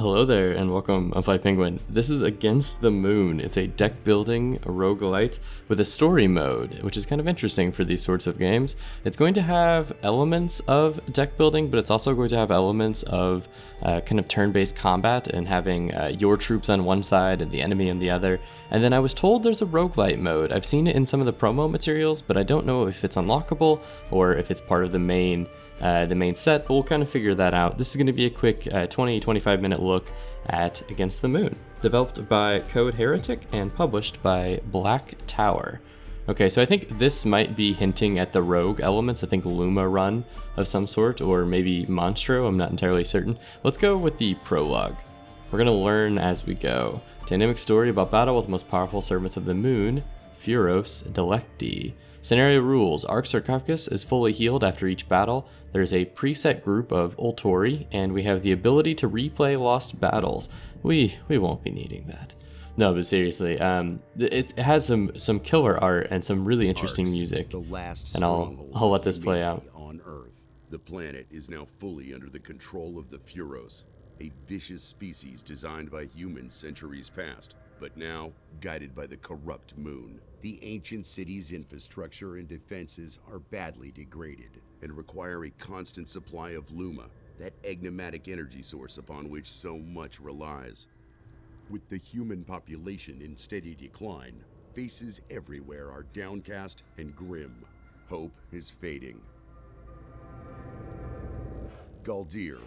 Hello there and welcome on Fly Penguin. This is Against the Moon. It's a deck building roguelite with a story mode, which is kind of interesting for these sorts of games. It's going to have elements of deck building, but it's also going to have elements of kind of turn-based combat and having your troops on one side and the enemy on the other. And then I was told there's a roguelite mode. I've seen it in some of the promo materials, but I don't know if it's unlockable or if it's part of the main set, but we'll kind of figure that out. This is going to be a quick 20-25 minute look at Against the Moon, developed by Code Heretic and published by Black Tower. Okay, so I think this might be hinting at the rogue elements. I think Luma run of some sort, or maybe Monstro, I'm not entirely certain. Let's go with the prologue. We're going to learn as we go. Dynamic story about battle with the most powerful servants of the moon, Furos Delecti. Scenario rules. Ark Sarcophagus is fully healed after each battle. There's a preset group of Ultori, and we have the ability to replay lost battles. We won't be needing that. No, but seriously, it has some killer art and some really interesting music. And I'll let this play out. On Earth, the planet is now fully under the control of the Furos, a vicious species designed by humans centuries past, but now guided by the corrupt moon. The ancient city's infrastructure and defenses are badly degraded and require a constant supply of Luma, that enigmatic energy source upon which so much relies. With the human population in steady decline, faces everywhere are downcast and grim. Hope is fading. Galdir,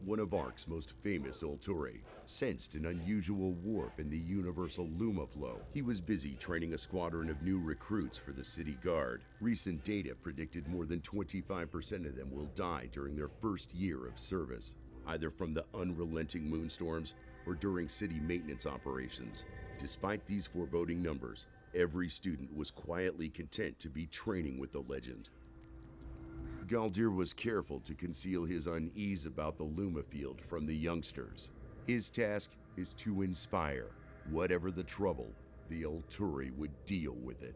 one of Ark's most famous Ultori, sensed an unusual warp in the universal Luma flow. He was busy training a squadron of new recruits for the city guard. Recent data predicted more than 25% of them will die during their first year of service, either from the unrelenting moonstorms or during city maintenance operations. Despite these foreboding numbers, every student was quietly content to be training with the legend. Galdir was careful to conceal his unease about the Luma field from the youngsters. His task is to inspire. Whatever the trouble, the Ultori would deal with it.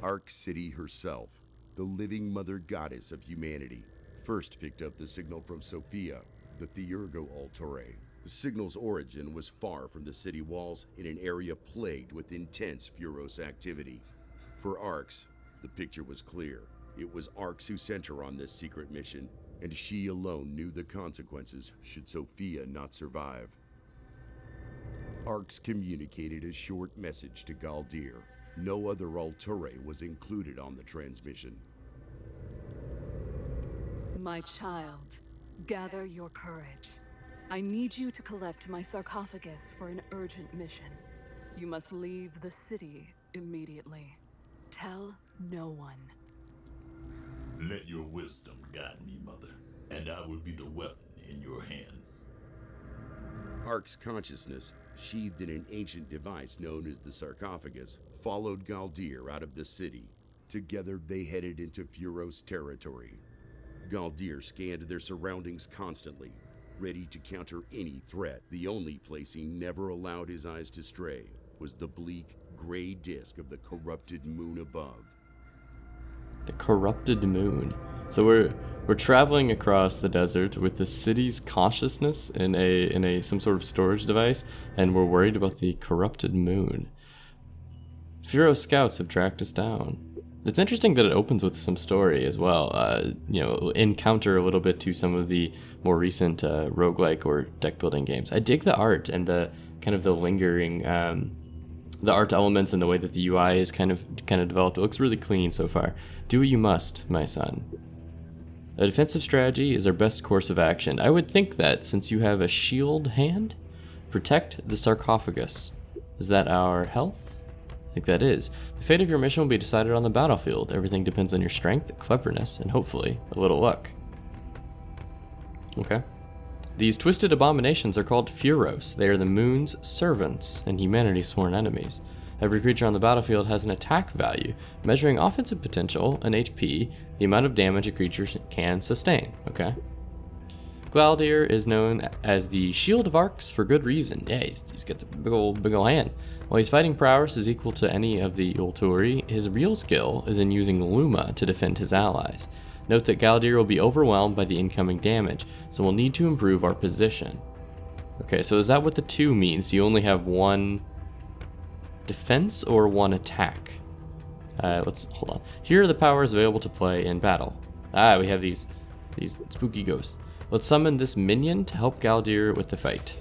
Ark City herself, the living mother goddess of humanity, first picked up the signal from Sophia, the Theurgo Ultori. The signal's origin was far from the city walls in an area plagued with intense Furos activity. For Arks, the picture was clear. It was Arks who sent her on this secret mission, and she alone knew the consequences should Sophia not survive. Arks communicated a short message to Galdir. No other Ultori was included on the transmission. My child, gather your courage. I need you to collect my sarcophagus for an urgent mission. You must leave the city immediately. Tell no one. Let your wisdom guide me, Mother, and I will be the weapon in your hands. Ark's consciousness, sheathed in an ancient device known as the sarcophagus, followed Galdir out of the city. Together they headed into Furos territory. Galdir scanned their surroundings constantly, ready to counter any threat. The only place he never allowed his eyes to stray was the bleak, gray disk of the corrupted moon above. The corrupted moon. So we're traveling across the desert with the city's consciousness in a some sort of storage device, and we're worried about the corrupted moon. Furos scouts have tracked us down. It's interesting that it opens with some story as well. In counter a little bit to some of the more recent roguelike or deck building games. I dig the art and the kind of the lingering the art elements and the way that the UI is kind of developed. It looks really clean so far. Do what you must, my son. A defensive strategy is our best course of action. I would think that since you have a shield hand, protect the sarcophagus. Is that our health? I think that is. The fate of your mission will be decided on the battlefield. Everything depends on your strength, cleverness, and hopefully a little luck. Okay. These twisted abominations are called Furos. They are the moon's servants and humanity's sworn enemies. Every creature on the battlefield has an attack value, measuring offensive potential, an HP, the amount of damage a creature can sustain. Okay. Galdir is known as the Shield of Arks for good reason. Yeah, he's got the big ol' hand. While his fighting prowess is equal to any of the Ultori, his real skill is in using Luma to defend his allies. Note that Galdir will be overwhelmed by the incoming damage, so we'll need to improve our position. Okay, so is that what the 2 means? Do you only have 1 defense or 1 attack? Let's hold on. Here are the powers available to play in battle. We have these spooky ghosts. Let's summon this minion to help Galdir with the fight.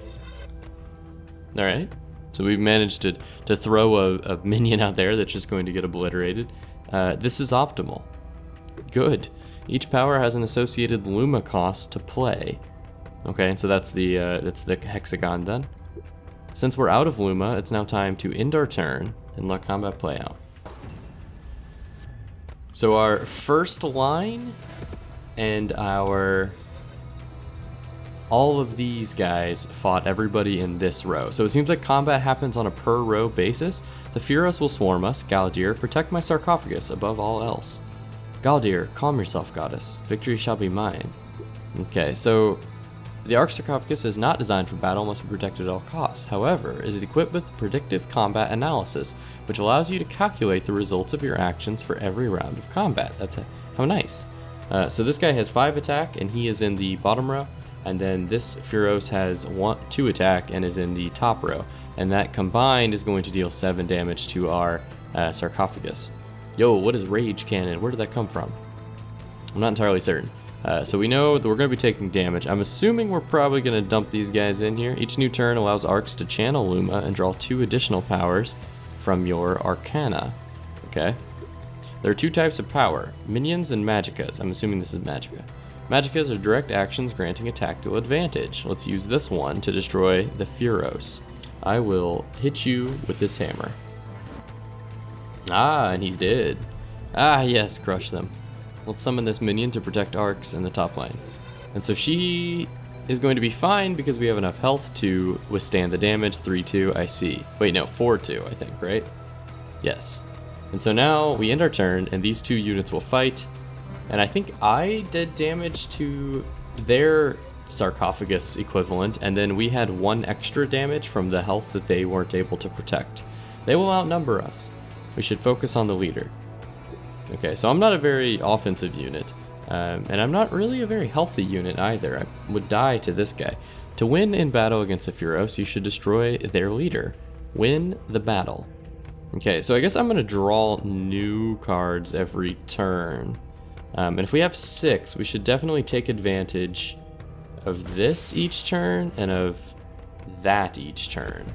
Alright, so we've managed to throw a minion out there that's just going to get obliterated. This is optimal. Good. Each power has an associated Luma cost to play. Okay, so that's the hexagon done. Since we're out of Luma, it's now time to end our turn and let combat play out. So our first line and all of these guys fought everybody in this row. So it seems like combat happens on a per row basis. The Furos will swarm us. Galdir, protect my sarcophagus above all else. Galdir, calm yourself, goddess. Victory shall be mine. Okay, so the Ark sarcophagus is not designed for battle, must be protected at all costs. However, is equipped with predictive combat analysis, which allows you to calculate the results of your actions for every round of combat. How nice. So this guy has 5 attack, and he is in the bottom row. And then this Furos has 2 attack and is in the top row. And that combined is going to deal 7 damage to our sarcophagus. Yo, what is Rage Cannon? Where did that come from? I'm not entirely certain. So we know that we're going to be taking damage. I'm assuming we're probably going to dump these guys in here. Each new turn allows Arcs to channel Luma and draw 2 additional powers from your Arcana. Okay. There are 2 types of power, minions and magicas. I'm assuming this is magica. Magicas are direct actions granting a tactical advantage. Let's use this one to destroy the Furos. I will hit you with this hammer. And he's dead. Yes, crush them. Let's summon this minion to protect Arcs in the top lane. And so she is going to be fine because we have enough health to withstand the damage. 3-2, I see. Wait, no, 4-2, I think, right? Yes. And so now we end our turn, and these 2 units will fight. And I think I did damage to their sarcophagus equivalent, and then we had 1 extra damage from the health that they weren't able to protect. They will outnumber us. We should focus on the leader. Okay, so I'm not a very offensive unit, and I'm not really a very healthy unit either. I would die to this guy. To win in battle against a Furos, you should destroy their leader. Win the battle. Okay, so I guess I'm going to draw new cards every turn. And if we have 6, we should definitely take advantage of this each turn and of that each turn.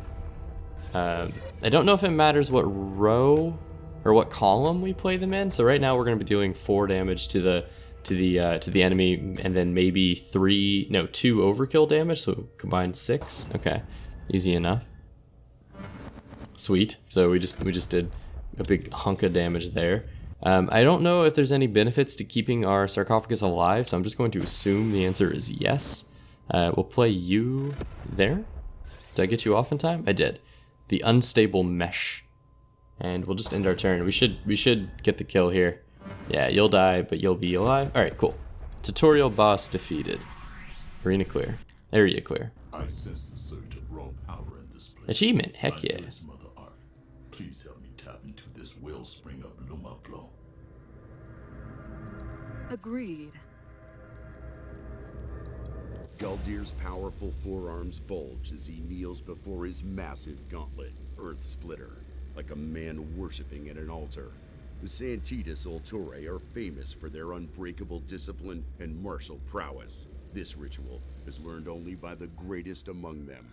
I don't know if it matters what row or what column we play them in. So right now we're going to be doing 4 damage to the enemy, and then maybe 2 overkill damage. So combined 6. Okay, easy enough. Sweet. So we just did a big hunk of damage there. I don't know if there's any benefits to keeping our sarcophagus alive, so I'm just going to assume the answer is yes. We'll play you there. Did I get you off in time? I did. The unstable mesh. And we'll just end our turn. We should get the kill here. Yeah, you'll die, but you'll be alive. Alright, cool. Tutorial boss defeated. Arena clear. Area clear. I sense the surge of raw power in this place. Achievement, heck yeah. Mother Ark, please help me tap into this wellspring of Luma flow. Agreed. Galdir's powerful forearms bulge as he kneels before his massive gauntlet, Earth Splitter, like a man worshipping at an altar. The Santitas Ultore are famous for their unbreakable discipline and martial prowess. This ritual is learned only by the greatest among them.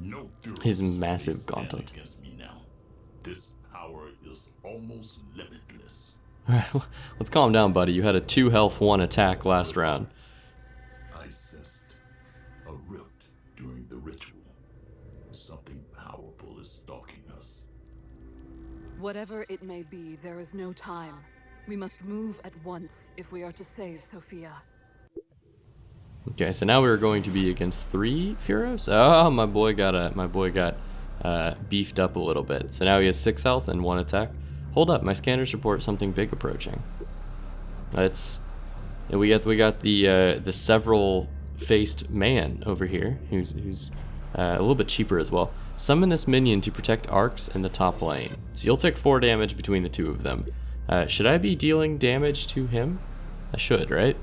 No his massive gauntlet. Against me now. This power is almost limitless. Alright, let's calm down, buddy. You had a 2 health, 1 attack last round. I sensed a rift during the ritual. Something powerful is stalking us. Whatever it may be, there is no time. We must move at once if we are to save Sophia. Okay, so now we're going to be against 3 Furos. Oh, my boy got beefed up a little bit. So now he has 6 health and 1 attack. Hold up, my scanners report something big approaching. We got the several faced man over here who's a little bit cheaper as well. Summon this minion to protect Arcs in the top lane. So you'll take 4 damage between the 2 of them. Should I be dealing damage to him? I should, right?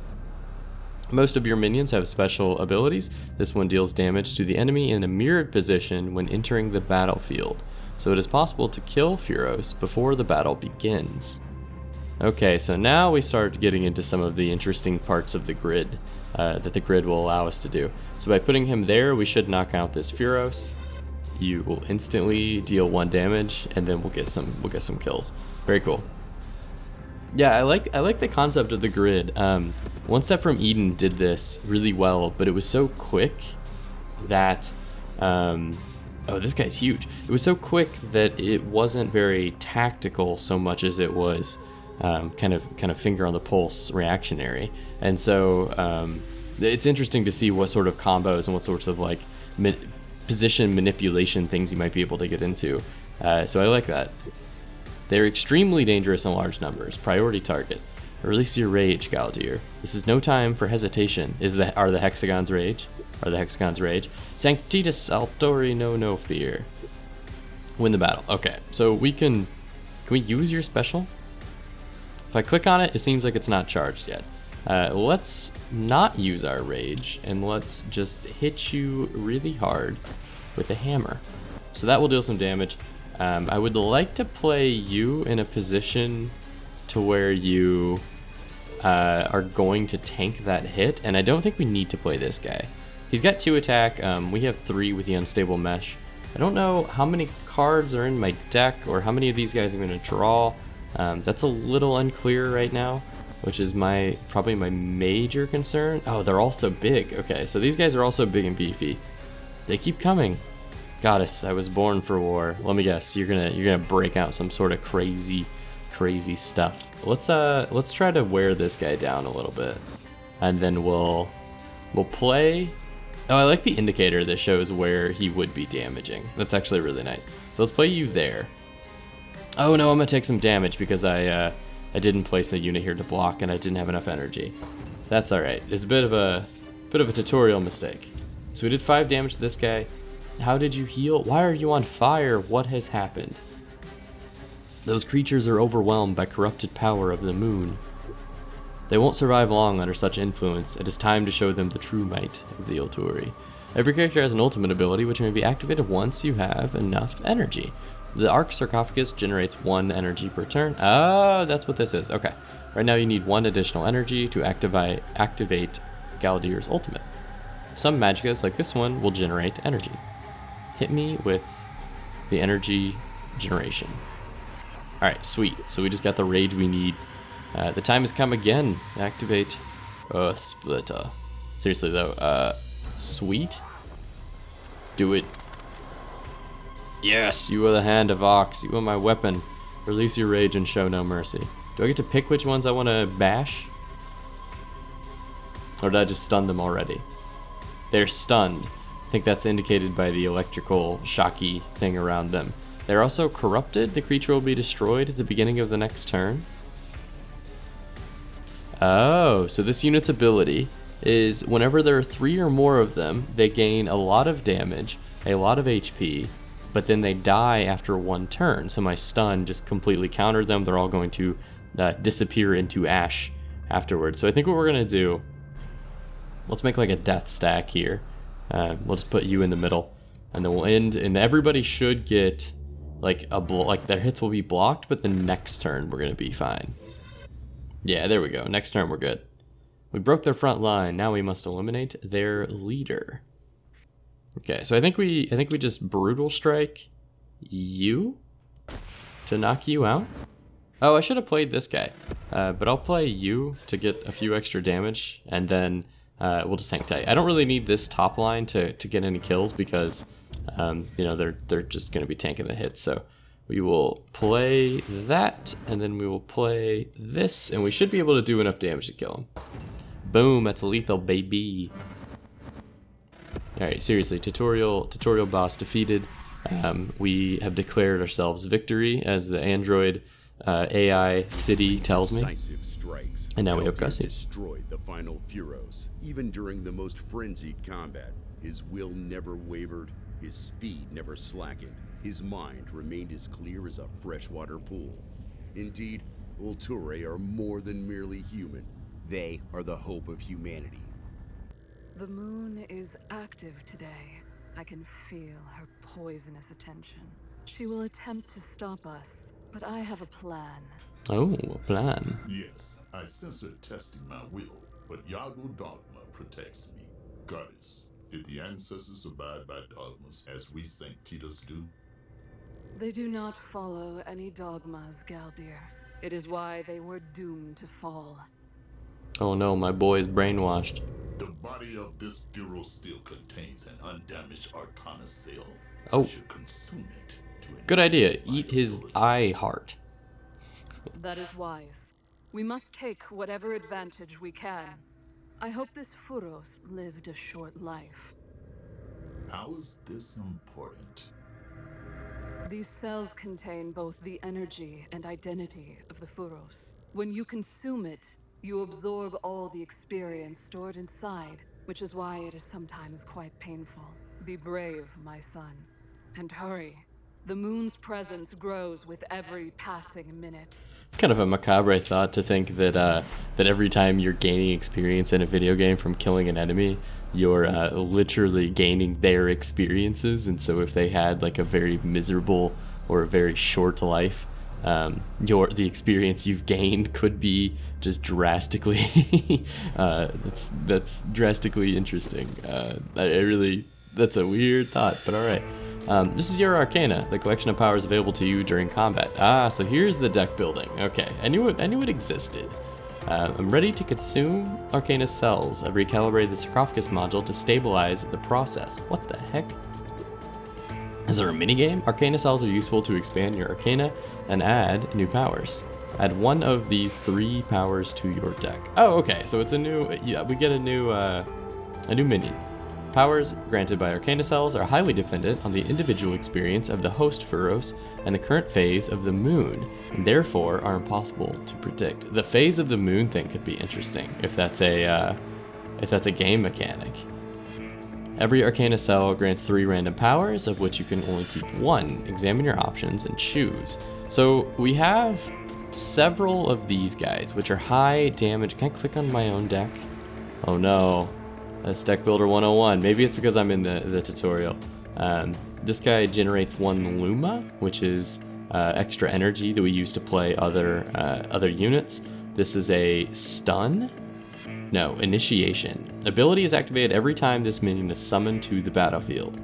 Most of your minions have special abilities. This one deals damage to the enemy in a mirrored position when entering the battlefield. So it is possible to kill Furos before the battle begins. Okay, so now we start getting into some of the interesting parts of the grid that the grid will allow us to do. So by putting him there, we should knock out this Furos. You will instantly deal 1 damage, and then we'll get some kills. Very cool. Yeah, I like the concept of the grid. One Step from Eden did this really well, but it was so quick that oh, this guy's huge. It was so quick that it wasn't very tactical so much as it was kind of finger on the pulse reactionary. And so it's interesting to see what sort of combos and what sorts of like position manipulation things you might be able to get into. So I like that. They're extremely dangerous in large numbers. Priority target. Release your rage, Galdir. This is no time for hesitation. Are the hexagons rage? Are the hexagons rage? Sanctitas altori no fear. Win the battle. Okay, so we can we use your special? If I click on it, it seems like it's not charged yet. Let's not use our rage, and let's just hit you really hard with a hammer. So that will deal some damage. I would like to play you in a position to where you are going to tank that hit, and I don't think we need to play this guy. He's got 2 attack, we have 3 with the unstable mesh. I don't know how many cards are in my deck or how many of these guys I'm going to draw. That's a little unclear right now, which is probably my major concern. Oh, they're also big. Okay, so these guys are also big and beefy. They keep coming. Goddess, I was born for war. Let me guess, you're gonna break out some sort of crazy stuff. Let's try to wear this guy down a little bit, and then we'll play. Oh, I like the indicator that shows where he would be damaging. That's actually really nice. So let's play you there. Oh no, I'm gonna take some damage because I didn't place a unit here to block, and I didn't have enough energy. That's all right. It's a bit of a tutorial mistake. So we did 5 damage to this guy. How did you heal? Why are you on fire? What has happened? Those creatures are overwhelmed by corrupted power of the moon. They won't survive long under such influence. It is time to show them the true might of the Ulturi. Every character has an ultimate ability which may be activated once you have enough energy. The Arc Sarcophagus generates 1 energy per turn. Oh, that's what this is. Okay. Right now you need 1 additional energy to activate Galdir's ultimate. Some magicas, like this one, will generate energy. Hit me with the energy generation. Alright, sweet. So we just got the rage we need. The time has come again. Activate Earth Splitter. Seriously though, sweet. Do it. Yes, you are the hand of Ox. You are my weapon. Release your rage and show no mercy. Do I get to pick which ones I want to bash? Or did I just stun them already? They're stunned. I think that's indicated by the electrical shocky thing around them. They're also corrupted. The creature will be destroyed at the beginning of the next turn. Oh, so this unit's ability is whenever there are 3 or more of them, they gain a lot of damage, a lot of HP, but then they die after 1 turn. So my stun just completely countered them. They're all going to disappear into ash afterwards. So I think what we're going to do, let's make like a death stack here. We'll just put you in the middle, and then we'll end, and everybody should get like their hits will be blocked, but the next turn we're gonna be fine. Yeah, there we go. Next turn we're good. We broke their front line. Now we must eliminate their leader. Okay, so I think we just brutal strike you to knock you out. Oh, I should have played this guy, but I'll play you to get a few extra damage, and then we'll just hang tight. I don't really need this top line to get any kills because, you know, they're just going to be tanking the hits. So we will play that, and then we will play this, and we should be able to do enough damage to kill him. Boom, that's a lethal, baby. All right, seriously, tutorial boss defeated. We have declared ourselves victory, as the android AI city tells me. Decisive strikes. And now we have Galdir Gussie. destroyed the final Furos. Even during the most frenzied combat, his will never wavered, his speed never slackened, his mind remained as clear as a freshwater pool. Indeed, Ulturae are more than merely human. They are the hope of humanity. The moon is active today. I can feel her poisonous attention. She will attempt to stop us, but I have a plan. Oh, a plan. Yes, I sense her testing my will, but Yago Dogma protects me. Goddess, did the ancestors abide by dogmas as we Sanctitas do? They do not follow any dogmas, Galdir. It is why they were doomed to fall. Oh no, my boy is brainwashed. The body of this Duro still contains an undamaged Arcana cell. Oh. I should consume it to Good idea. enhance my Eat his abilities. eye heart. That is wise. We must take whatever advantage we can. I hope this Furos lived a short life. How is this important? These cells contain both the energy and identity of the Furos. When you consume it, you absorb all the experience stored inside, which is why it is sometimes quite painful. Be brave, my son, and hurry. The moon's presence grows with every passing minute. It's kind of a macabre thought to think that that every time you're gaining experience in a video game from killing an enemy, you're literally gaining their experiences. And so if they had like a very miserable or a very short life, the experience you've gained could be just drastically that's drastically interesting. That's a weird thought, but all right. This is your Arcana, the collection of powers available to you during combat. So here's the deck building. Okay, I knew it existed. I'm ready to consume Arcana cells. I've recalibrated the sarcophagus module to stabilize the process. What the heck? Is there a minigame? Arcana cells are useful to expand your Arcana and add new powers. Add one of these 3 powers to your deck. Oh, okay, so it's a new, we get a new minion. Powers granted by Arcana cells are highly dependent on the individual experience of the host Furos and the current phase of the moon, and therefore are impossible to predict. The phase of the moon thing could be interesting if that's a game mechanic. Every Arcana cell grants 3 random powers, of which you can only keep 1. Examine your options and choose. So we have several of these guys, which are high damage. Can I click on my own deck? Oh no. That's Deckbuilder 101. Maybe it's because I'm in the tutorial. This guy generates 1 Luma, which is extra energy that we use to play other units. This is a stun. No, initiation. Ability is activated every time this minion is summoned to the battlefield.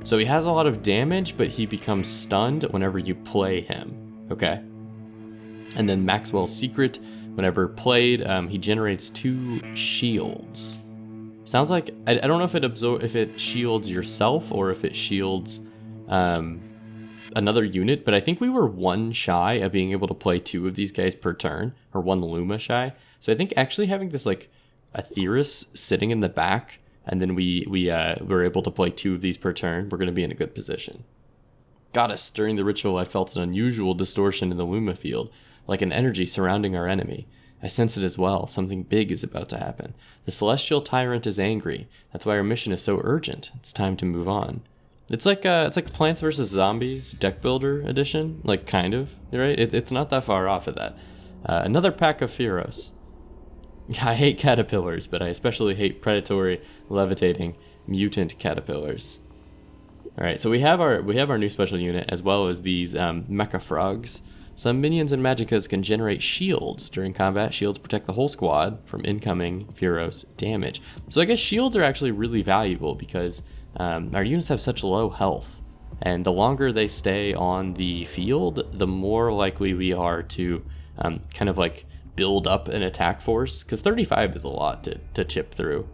So he has a lot of damage, but he becomes stunned whenever you play him. Okay. And then Maxwell's Secret, whenever played, he generates 2 shields. Sounds like, I don't know if it shields yourself or if it shields another unit, but I think we were 1 shy of being able to play 2 of these guys per turn, or 1 Luma shy. So I think actually having this like Aetheris sitting in the back, and then we're able to play 2 of these per turn, we're going to be in a good position. Goddess, during the ritual I felt an unusual distortion in the Luma field, like an energy surrounding our enemy. I sense it as well. Something big is about to happen. The Celestial Tyrant is angry. That's why our mission is so urgent. It's time to move on. It's like Plants vs. Zombies Deck Builder edition, like kind of, right? It's not that far off of that. Another pack of Furos. I hate caterpillars, but I especially hate predatory, levitating, mutant caterpillars. All right, so we have our new special unit as well as these mecha frogs. Some minions and magickas can generate shields during combat. Shields protect the whole squad from incoming Furos damage. So I guess shields are actually really valuable because our units have such low health. And the longer they stay on the field, the more likely we are to kind of like build up an attack force. Because 35 is a lot to chip through.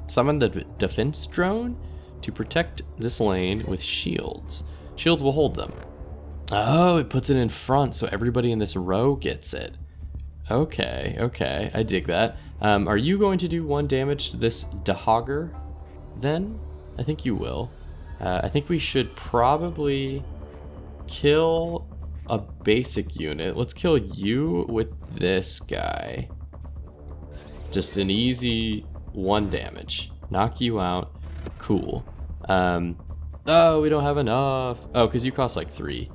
Summon the defense drone to protect this lane with shields. Shields will hold them. Oh, it puts it in front so everybody in this row gets it. Okay, I dig that. Are you going to do 1 damage to this Dahogger then? I think you will. I think we should probably kill a basic unit. Let's kill you with this guy. Just an easy 1 damage. Knock you out. Cool. Oh, we don't have enough. Oh, because you cost like 3.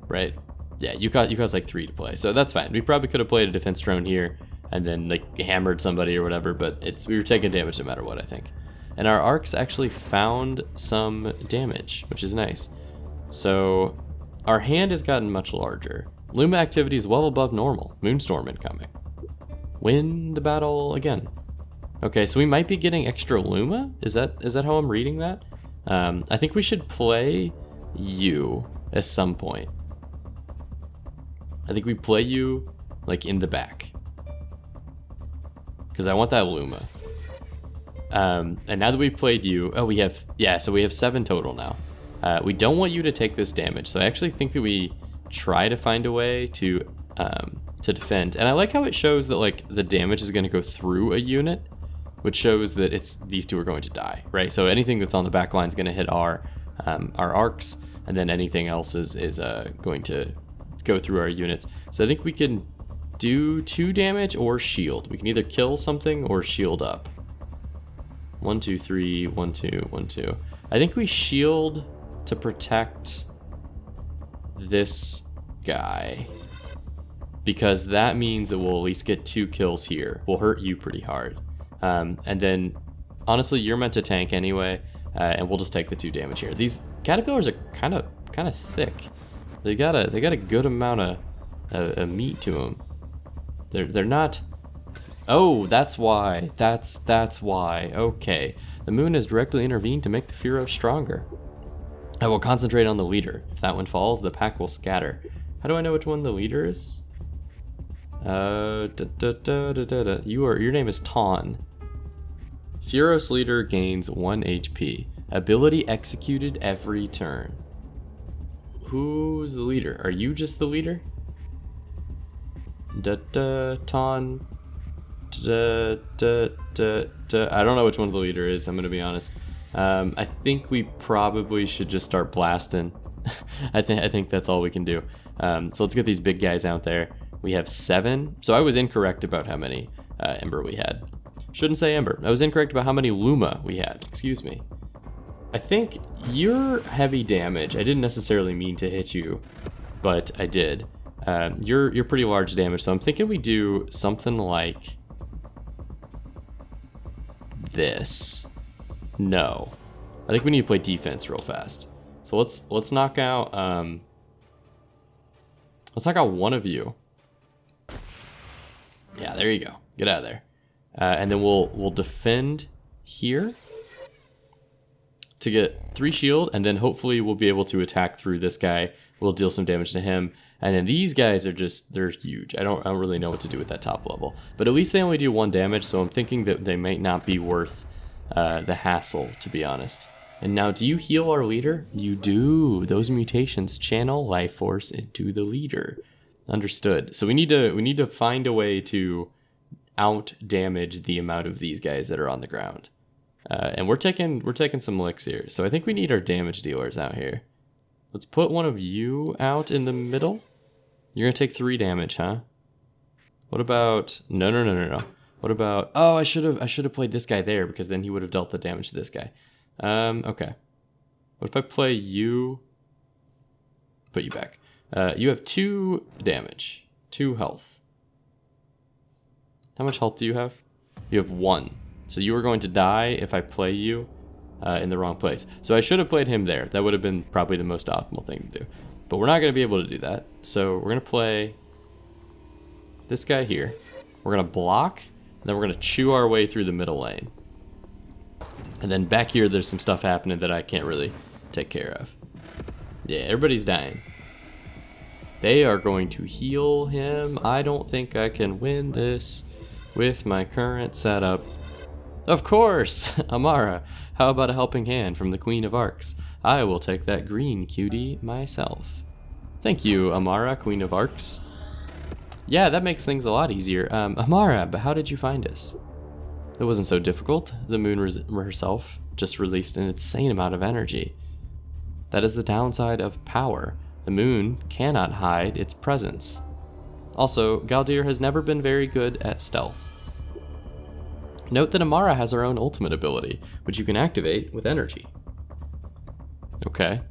Right? Yeah, you cost like 3 to play, so that's fine. We probably could have played a defense drone here and then like hammered somebody or whatever, but we were taking damage no matter what, I think. And our arcs actually found some damage, which is nice. So our hand has gotten much larger. Luma activity is well above normal. Moonstorm incoming. Win the battle again. Okay, so we might be getting extra Luma? Is that how I'm reading that? I think we should play you at some point. I think we play you like in the back, because I want that Luma. And now that we've played you, so we have 7 total now. We don't want you to take this damage, so I actually think that we try to find a way to defend. And I like how it shows that like the damage is going to go through a unit, which shows that these two are going to die, right? So anything that's on the back line is going to hit our arcs, and then anything else is going to go through our units. So I think we can do 2 damage or shield. We can either kill something or shield up. 1, 2, 3, 1, 2, 1, 2. I think we shield to protect this guy, because that means that we'll at least get 2 kills here. We'll hurt you pretty hard. And then honestly, you're meant to tank anyway, and we'll just take the 2 damage here. These caterpillars are kind of thick. They got a good amount of meat to them. They're not. Oh, that's why. That's why. Okay. The moon has directly intervened to make the Furos stronger. I will concentrate on the leader. If that one falls, the pack will scatter. How do I know which one the leader is? Your name is Tawn. Furos leader gains 1 HP. Ability executed every turn. Who's the leader? Are you just the leader? Tawn. I don't know which one the leader is, I'm gonna be honest. I think we probably should just start blasting. I think that's all we can do. So let's get these big guys out there. We have 7. So I was incorrect about how many Ember we had. Shouldn't say Ember. I was incorrect about how many Luma we had. Excuse me. I think you're heavy damage. I didn't necessarily mean to hit you, but I did. You're pretty large damage, so I'm thinking we do something like this. No, I think we need to play defense real fast. So let's knock out one of you. Yeah, there you go. Get out of there. And then we'll defend here to get 3 shield, and then hopefully we'll be able to attack through this guy. We'll deal some damage to him. And then these guys are they're huge. I don't really know what to do with that top level. But at least they only do 1 damage, so I'm thinking that they might not be worth the hassle, to be honest. And now, do you heal our leader? You do. Those mutations channel life force into the leader. Understood. So we need to find a way to out damage the amount of these guys that are on the ground. And we're taking some licks here. So I think we need our damage dealers out here. Let's put one of you out in the middle. You're gonna take 3 damage, huh? What about no. What about, oh, I should have played this guy there, because then he would have dealt the damage to this guy. Okay. What if I play you? Put you back. You have 2 damage, 2 health. How much health do you have? You have 1. So you are going to die if I play you in the wrong place. So I should have played him there. That would have been probably the most optimal thing to do. But we're not going to be able to do that. So we're going to play this guy here. We're going to block, and then we're going to chew our way through the middle lane. And then back here, there's some stuff happening that I can't really take care of. Yeah, everybody's dying. They are going to heal him. I don't think I can win this with my current setup. Of course! Amara, how about a helping hand from the Queen of Arcs? I will take that green cutie myself. Thank you, Amara, Queen of Arcs. Yeah, that makes things a lot easier. Amara, but how did you find us? It wasn't so difficult. The moon herself just released an insane amount of energy. That is the downside of power. The moon cannot hide its presence. Also, Galdir has never been very good at stealth. Note that Amara has her own ultimate ability, which you can activate with energy. Okay.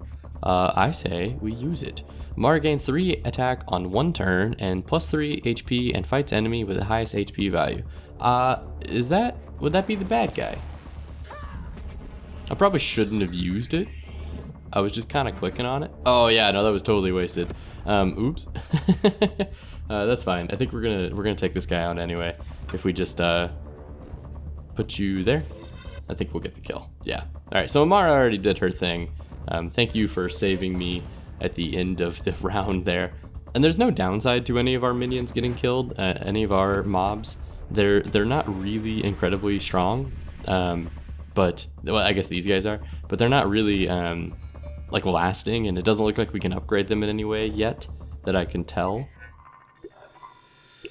I say we use it. Amara gains 3 attack on 1 turn and plus 3 HP and fights enemy with the highest HP value. Would that be the bad guy? I probably shouldn't have used it. I was just kind of clicking on it. Oh yeah, no, that was totally wasted. Oops. That's fine. I think we're gonna take this guy out anyway. If we just put you there, I think we'll get the kill. Yeah. All right. So Amara already did her thing. Thank you for saving me at the end of the round there. And there's no downside to any of our minions getting killed. Any of our mobs, they're not really incredibly strong. But well, I guess these guys are. But they're not really like lasting, and it doesn't look like we can upgrade them in any way yet that I can tell.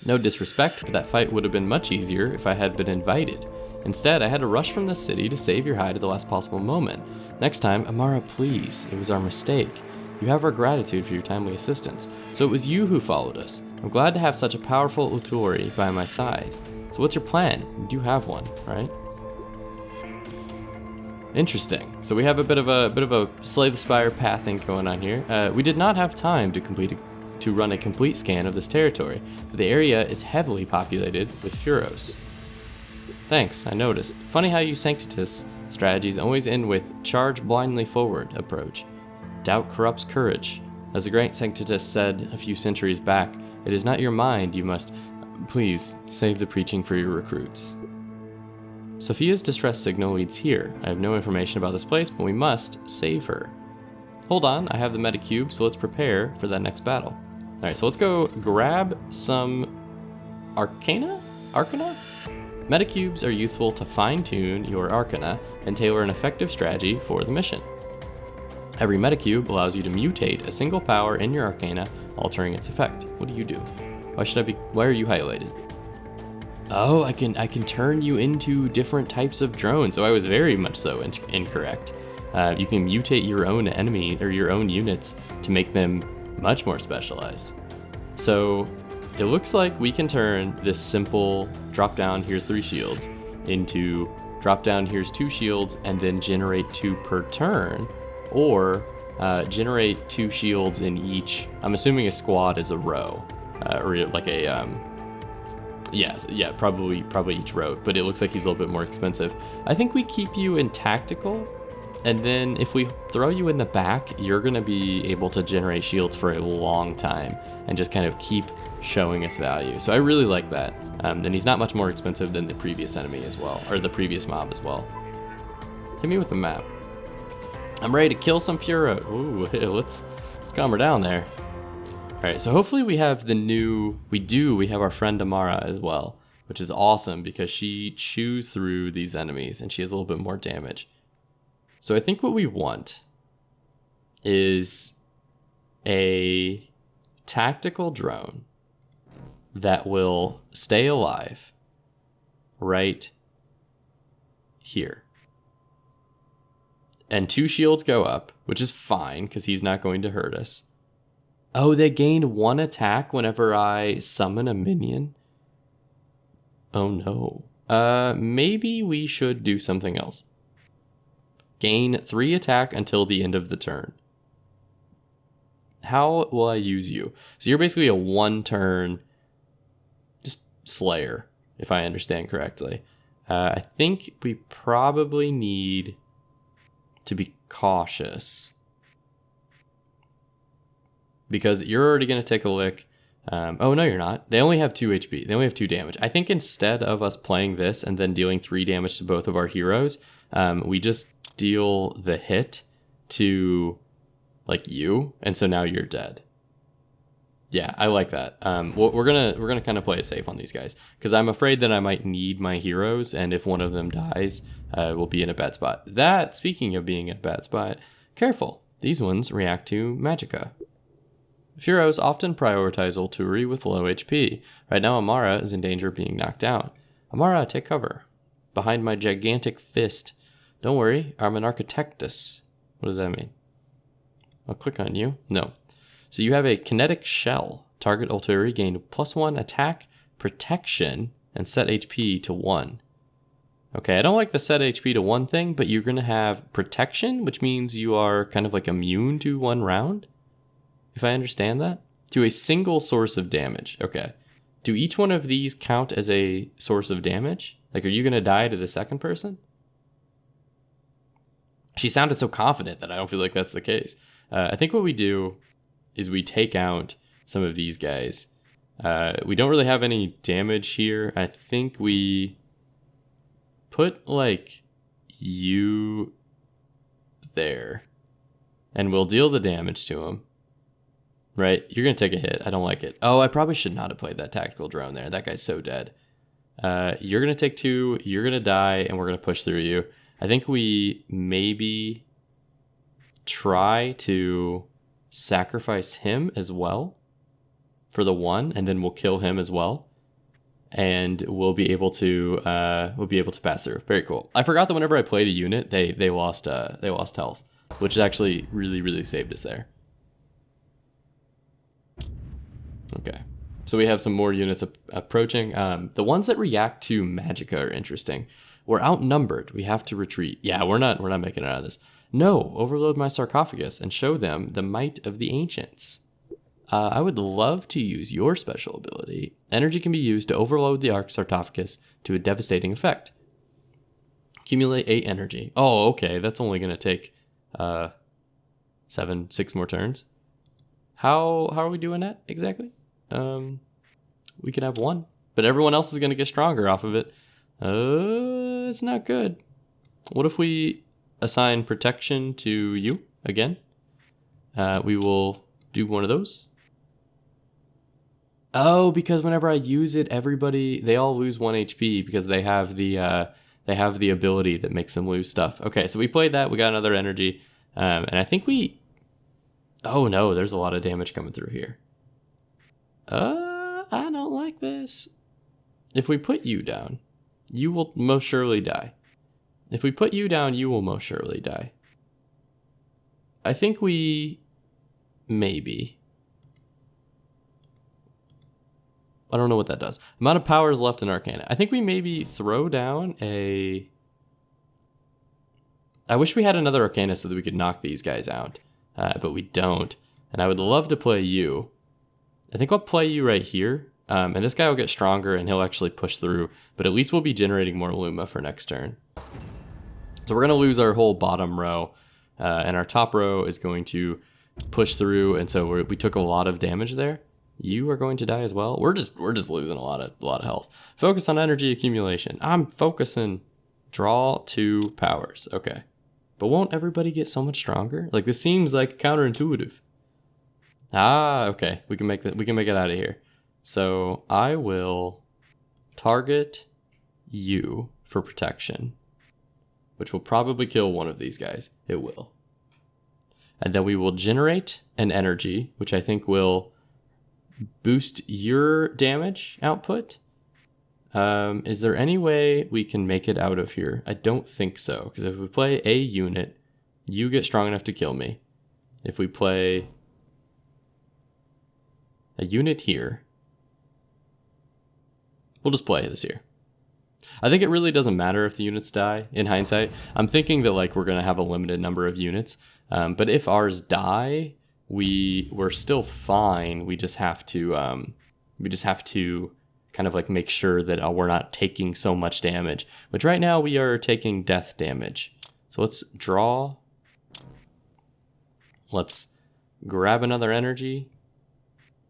No disrespect, but that fight would have been much easier if I had been invited. Instead, I had to rush from the city to save your hide at the last possible moment. Next time, Amara, please. It was our mistake. You have our gratitude for your timely assistance. So it was you who followed us. I'm glad to have such a powerful Utori by my side. So what's your plan? You do have one, right? Interesting. So we have a bit of a Slay the Spire pathing going on here. We did not have time to run a complete scan of this territory, but the area is heavily populated with Furos. Thanks, I noticed. Funny how you Sanctitus strategies always end with charge blindly forward approach. Doubt corrupts courage. As the great Sanctitus said a few centuries back, it is not your mind you must... Please, save the preaching for your recruits. Sophia's distress signal leads here. I have no information about this place, but we must save her. Hold on, I have the meta cube, so let's prepare for that next battle. Alright, so let's go grab some Arcana? Metacubes are useful to fine-tune your Arcana and tailor an effective strategy for the mission. Every metacube allows you to mutate a single power in your Arcana, altering its effect. What do you do? Why are you highlighted? Oh, I can turn you into different types of drones. So I was very much so incorrect. You can mutate your own enemy or your own units to make them much more specialized. So it looks like we can turn this simple drop down, here's 3 shields, into drop down, here's 2 shields, and then generate 2 per turn, or generate 2 shields in each. I'm assuming a squad is a row, or like a yeah, probably each row, but it looks like he's a little bit more expensive. I think we keep you in tactical, and then if we throw you in the back, you're gonna be able to generate shields for a long time and just kind of keep showing us value. So I really like that. And he's not much more expensive than the previous enemy as well, or the previous mob as well. Hit me with the map. I'm ready to kill some Furo. Ooh, let's calm her down there. Alright, so hopefully we have we have our friend Amara as well, which is awesome because she chews through these enemies and she has a little bit more damage. So I think what we want is a tactical drone that will stay alive right here. And 2 shields go up, which is fine because he's not going to hurt us. Oh, they gained 1 attack whenever I summon a minion. Oh no. Maybe we should do something else. Gain 3 attack until the end of the turn. How will I use you? So you're basically a 1-turn just slayer, if I understand correctly. I think we probably need to be cautious, because you're already going to take a lick. Oh, no, you're not. They only have 2 HP. They only have 2 damage. I think instead of us playing this and then dealing 3 damage to both of our heroes, we just deal the hit to, like, you, and so now you're dead. Yeah, I like that. We're gonna kind of play it safe on these guys, because I'm afraid that I might need my heroes, and if one of them dies, we'll be in a bad spot. That, speaking of being in a bad spot, careful. These ones react to magicka. Furos often prioritize Ulturi with low HP. Right now, Amara is in danger of being knocked out. Amara, take cover. Behind my gigantic fist. Don't worry, I'm an Architectus. What does that mean? I'll click on you. No. So you have a kinetic shell. Target Ulturi gain +1 attack, protection, and set HP to 1. Okay, I don't like the set HP to 1 thing, but you're going to have protection, which means you are kind of like immune to 1 round. if I understand that. To a single source of damage. Okay. Do each one of these count as a source of damage? Like, are you going to die to the second person? She sounded so confident that I don't feel like that's the case. I think what we do is we take out some of these guys. We don't really have any damage here. I think we put, like, you there. And we'll deal the damage to him. Right? You're going to take a hit. I don't like it. Oh, I probably should not have played that tactical drone there. That guy's so dead. You're going to take 2. You're going to die, and we're going to push through you. I think we maybe try to sacrifice him as well for the 1, and then we'll kill him as well. And we'll be able to pass through. Very cool. I forgot that whenever I played a unit, they lost health, which actually really, really saved us there. Okay, so we have some more units approaching. The ones that react to magicka are interesting. We're outnumbered. We have to retreat. Yeah, we're not making it out of this. No, overload my sarcophagus and show them the might of the ancients. I would love to use your special ability. Energy can be used to overload the sarcophagus to a devastating effect. Accumulate 8 energy. Oh, okay, that's only going to take 6 more turns. How are we doing that exactly? We can have 1, but everyone else is going to get stronger off of it. It's not good. What if we assign protection to you again? We will do one of those. Oh, because whenever I use it, they all lose 1 HP because they have the ability that makes them lose stuff. Okay, so we played that. We got another energy, and I think we. Oh no, there's a lot of damage coming through here. I don't like this. If we put you down, you will most surely die. If we put you down, you will most surely die. I think we maybe. I don't know what that does. Amount of power is left in Arcana. I think we maybe throw down a. I wish we had another Arcana so that we could knock these guys out. But we don't. And I would love to play you. I think I'll play you right here. And this guy will get stronger and he'll actually push through. But at least we'll be generating more Luma for next turn. So we're going to lose our whole bottom row. And our top row is going to push through. And so we took a lot of damage there. You are going to die as well. We're just losing a lot of health. Focus on energy accumulation. I'm focusing. Draw 2 powers. Okay. But won't everybody get so much stronger? Like, this seems like counterintuitive. Okay. We can make it out of here. So I will target you for protection, which will probably kill one of these guys. It will. And then we will generate an energy, which I think will boost your damage output. Is there any way we can make it out of here? I don't think so, because if we play a unit, you get strong enough to kill me. If we play a unit here, we'll just play this here. I think it really doesn't matter if the units die, in hindsight. I'm thinking that, like, we're going to have a limited number of units, but if ours die, we're still fine. We just have to kind of like make sure that we're not taking so much damage, which right now we are taking death damage. So let's draw. Let's grab another energy.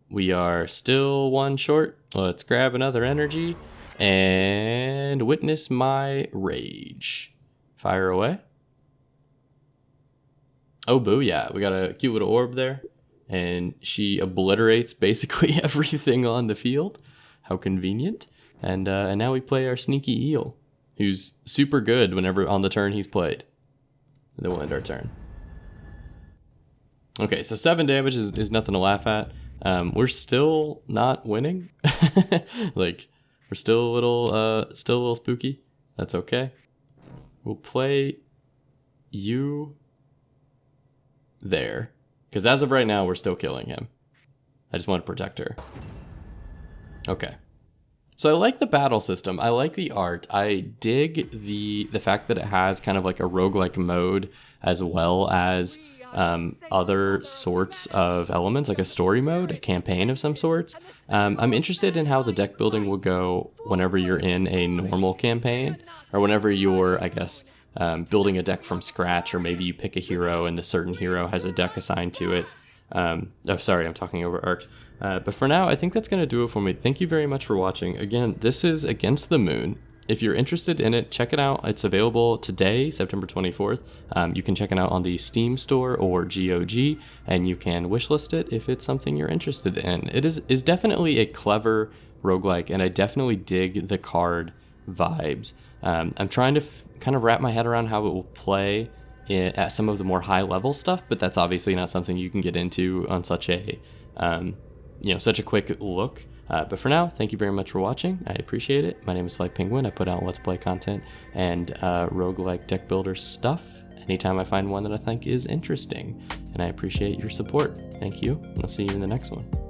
We are still 1 short. Let's grab another energy and witness my rage. Fire away. Oh, booyah. We got a cute little orb there, and she obliterates basically everything on the field. How convenient. And now we play our sneaky eel, who's super good whenever on the turn he's played. And then we'll end our turn. Okay, so 7 damage is nothing to laugh at. We're still not winning. Like, we're still a little spooky. That's okay. We'll play you there. Because as of right now, we're still killing him. I just want to protect her. Okay. So I like the battle system. I like the art. I dig the fact that it has kind of like a roguelike mode as well as other sorts of elements, like a story mode, a campaign of some sorts. I'm interested in how the deck building will go whenever you're in a normal campaign, or whenever you're, I guess, building a deck from scratch, or maybe you pick a hero and the certain hero has a deck assigned to it. Oh, sorry, I'm talking over arcs. But for now, I think that's going to do it for me. Thank you very much for watching. Again, this is Against the Moon. If you're interested in it, check it out. It's available today, September 24th. You can check it out on the Steam store or GOG, and you can wishlist it if it's something you're interested in. It is definitely a clever roguelike, and I definitely dig the card vibes. I'm trying to kind of wrap my head around how it will play at some of the more high-level stuff, but that's obviously not something you can get into on such a such a quick look. But for now, thank you very much for watching. I appreciate it. My name is Sci-Fi Penguin. I put out Let's Play content and roguelike deck builder stuff anytime I find one that I think is interesting. And I appreciate your support. Thank you. I'll see you in the next one.